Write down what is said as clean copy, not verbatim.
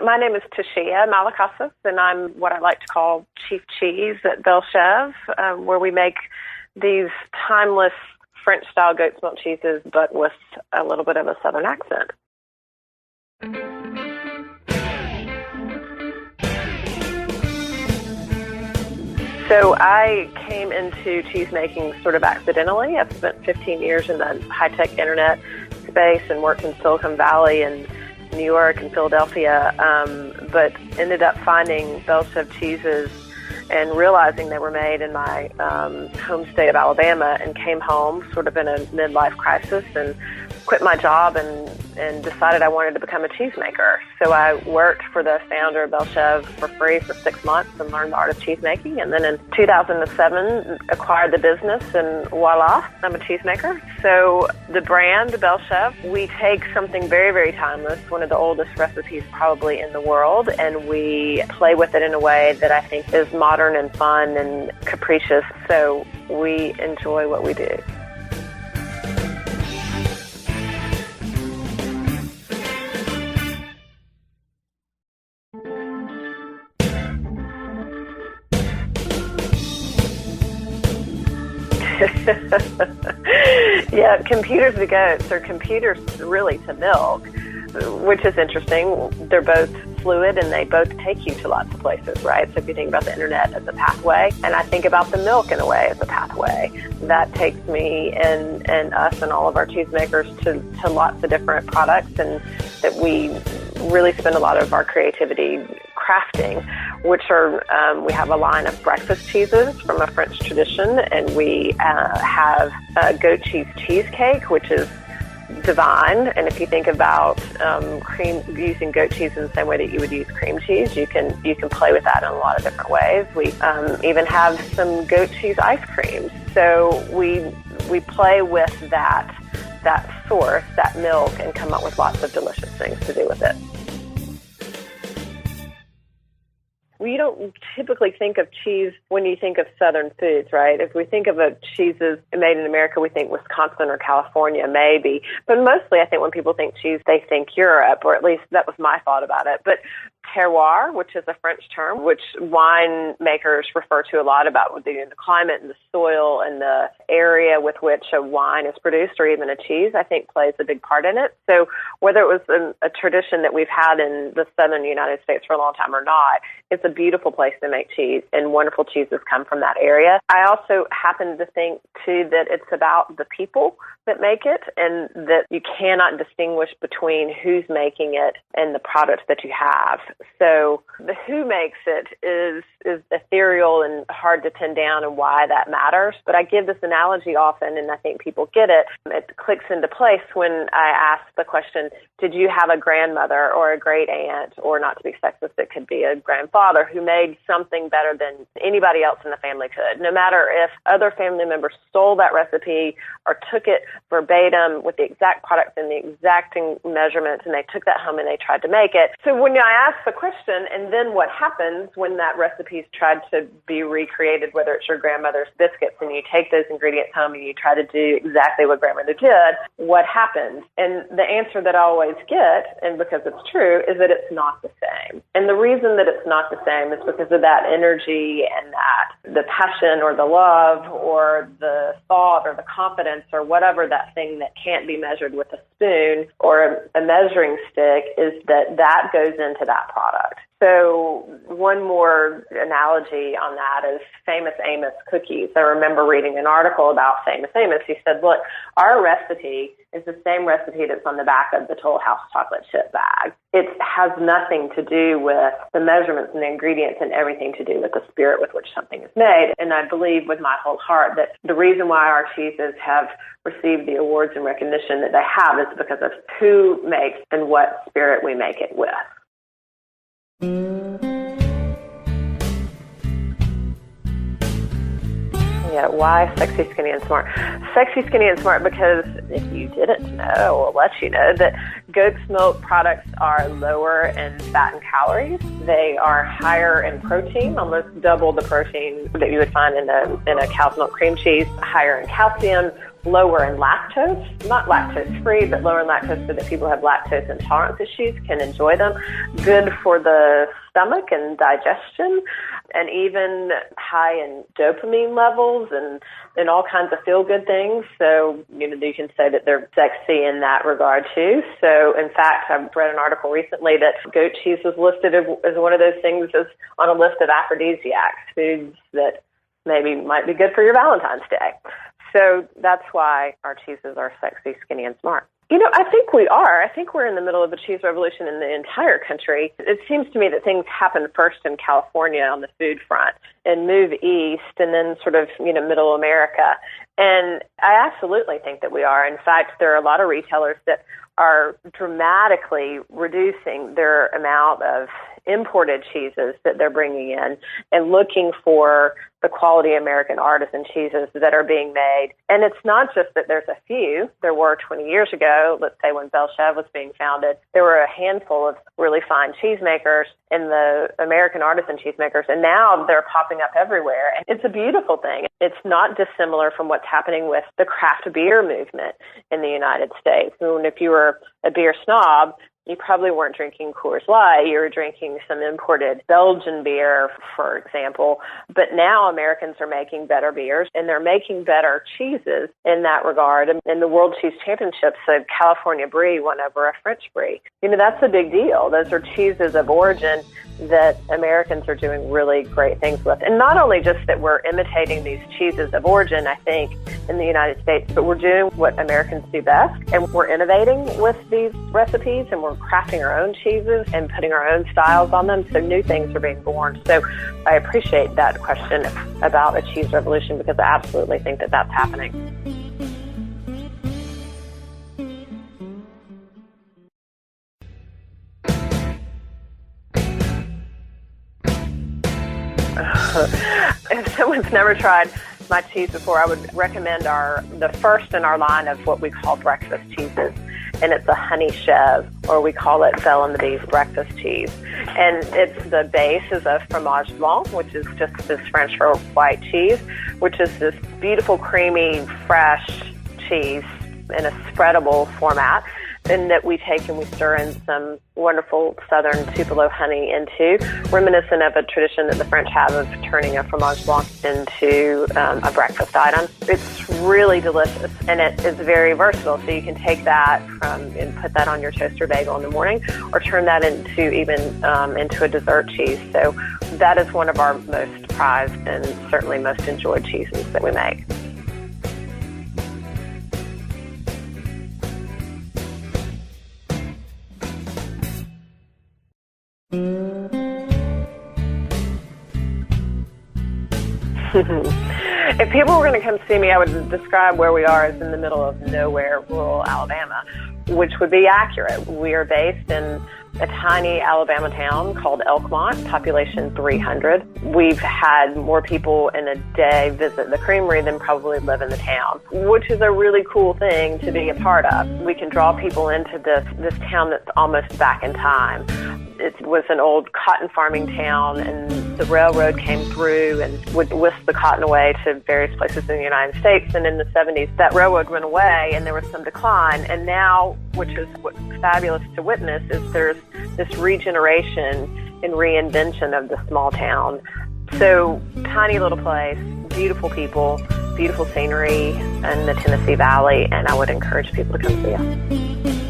My name is Tashia Malakasas, and I'm what I like to call Chief Cheese at Belle Chevre, where we make these timeless French-style goat's milk cheeses, but with a little bit of a Southern accent. So I came into cheese making sort of accidentally. I've spent 15 years in the high-tech internet space and worked in Silicon Valley and New York and Philadelphia, but ended up finding Belle Chevre cheeses and realizing they were made in my home state of Alabama, and came home sort of in a midlife crisis and quit my job and decided I wanted to become a cheesemaker. So I worked for the founder of Belle Chevre for free for 6 months and learned the art of cheesemaking. And then in 2007, acquired the business, and voila, I'm a cheesemaker. So the brand, Belle Chevre, we take something very, very timeless, one of the oldest recipes probably in the world, and we play with it in a way that I think is modern and fun and capricious. So we enjoy what we do. Yeah, computers to goats, or computers really to milk, which is interesting. They're both fluid and they both take you to lots of places, right? So if you think about the internet as a pathway, and I think about the milk in a way as a pathway, that takes me and us and all of our cheesemakers to lots of different products, and that we really spend a lot of our creativity crafting, which are, we have a line of breakfast cheeses from a French tradition, and we have goat cheese cheesecake, which is divine. And if you think about using goat cheese in the same way that you would use cream cheese, you can play with that in a lot of different ways. We even have some goat cheese ice creams. So we play with that source, that milk, and come up with lots of delicious things to do with it. We don't typically think of cheese when you think of Southern foods, right? If we think of cheeses made in America, we think Wisconsin or California, maybe. But mostly, I think when people think cheese, they think Europe, or at least that was my thought about it. But terroir, which is a French term, which wine makers refer to a lot about the climate and the soil and the area with which a wine is produced, or even a cheese, I think plays a big part in it. So whether it was a tradition that we've had in the southern United States for a long time or not, it's a beautiful place to make cheese, and wonderful cheeses come from that area. I also happen to think, too, that it's about the people that make it, and that you cannot distinguish between who's making it and the product that you have. So the who makes it is ethereal and hard to pin down, and why that matters. But I give this analogy often, and I think people get it. It clicks into place when I ask the question, did you have a grandmother or a great aunt, or not to be sexist, it could be a grandfather, who made something better than anybody else in the family could? No matter if other family members stole that recipe or took it verbatim with the exact products and the exact measurements, and they took that home and they tried to make it. So when I ask the question, and then what happens when that recipe's tried to be recreated, whether it's your grandmother's biscuits, and you take those ingredients home and you try to do exactly what grandmother did, what happens? And the answer that I always get, and because it's true, is that it's not the same. And the reason that it's not the same is because of that energy, and that the passion or the love or the thought or the confidence or whatever, that thing that can't be measured with a spoon or a measuring stick, is that goes into that product. So one more analogy on that is Famous Amos cookies. I remember reading an article about Famous Amos. He said, look, our recipe is the same recipe that's on the back of the Toll House chocolate chip bag. It has nothing to do with the measurements and the ingredients, and everything to do with the spirit with which something is made. And I believe with my whole heart that the reason why our cheeses have received the awards and recognition that they have is because of who makes and what spirit we make it with. Yeah, why sexy, skinny, and smart? Sexy, skinny, and smart because if you didn't know, we'll let you know that goat's milk products are lower in fat and calories. They are higher in protein, almost double the protein that you would find in a cow's milk cream cheese, higher in calcium, lower in lactose, not lactose-free, but lower in lactose so that people who have lactose intolerance issues can enjoy them. Good for the stomach and digestion, and even high in dopamine levels and all kinds of feel-good things. So, you can say that they're sexy in that regard too. So, in fact, I've read an article recently that goat cheese was listed as one of those things as on a list of aphrodisiacs, foods that maybe might be good for your Valentine's Day. So that's why our cheeses are sexy, skinny, and smart. I think we are. I think we're in the middle of a cheese revolution in the entire country. It seems to me that things happen first in California on the food front and move east and then sort of, middle America. And I absolutely think that we are. In fact, there are a lot of retailers that are dramatically reducing their amount of imported cheeses that they're bringing in and looking for the quality American artisan cheeses that are being made. And it's not just that there's a few. There were 20 years ago, let's say when Belle Chevre was being founded, there were a handful of really fine cheesemakers in the American artisan cheesemakers, and now they're popping up everywhere. And it's a beautiful thing. It's not dissimilar from what's happening with the craft beer movement in the United States. And if you were a beer snob, you probably weren't drinking Coors Light. You were drinking some imported Belgian beer, for example. But now Americans are making better beers, and they're making better cheeses in that regard. In the World Cheese Championships, a California brie won over a French brie. That's a big deal. Those are cheeses of origin that Americans are doing really great things with. And not only just that we're imitating these cheeses of origin, I think, in the United States, but we're doing what Americans do best, and we're innovating with these recipes, and we're crafting our own cheeses and putting our own styles on them, so new things are being born. So I appreciate that question about a cheese revolution, because I absolutely think that that's happening. If someone's never tried my cheese before, I would recommend the first in our line of what we call breakfast cheeses. And it's a honey chèvre, or we call it Belle and the Bee's breakfast cheese. And the base is a fromage blanc, which is just this French or white cheese, which is this beautiful, creamy, fresh cheese in a spreadable format, and that we take and we stir in some wonderful southern Tupelo honey into, reminiscent of a tradition that the French have of turning a fromage blanc into a breakfast item. It's really delicious, and it is very versatile. So you can take that and put that on your toaster bagel in the morning, or turn that into a dessert cheese. So that is one of our most prized and certainly most enjoyed cheeses that we make. If people were going to come see me, I would describe where we are as in the middle of nowhere, rural Alabama, which would be accurate. We are based in a tiny Alabama town called Elkmont, population 300. We've had more people in a day visit the creamery than probably live in the town, which is a really cool thing to be a part of. We can draw people into this town that's almost back in time. It was an old cotton farming town, and the railroad came through and would whisk the cotton away to various places in the United States. And in the 70s, that railroad went away and there was some decline. And now, which is what's fabulous to witness, is there's this regeneration and reinvention of the small town. So, tiny little place, beautiful people, beautiful scenery in the Tennessee Valley, and I would encourage people to come see us.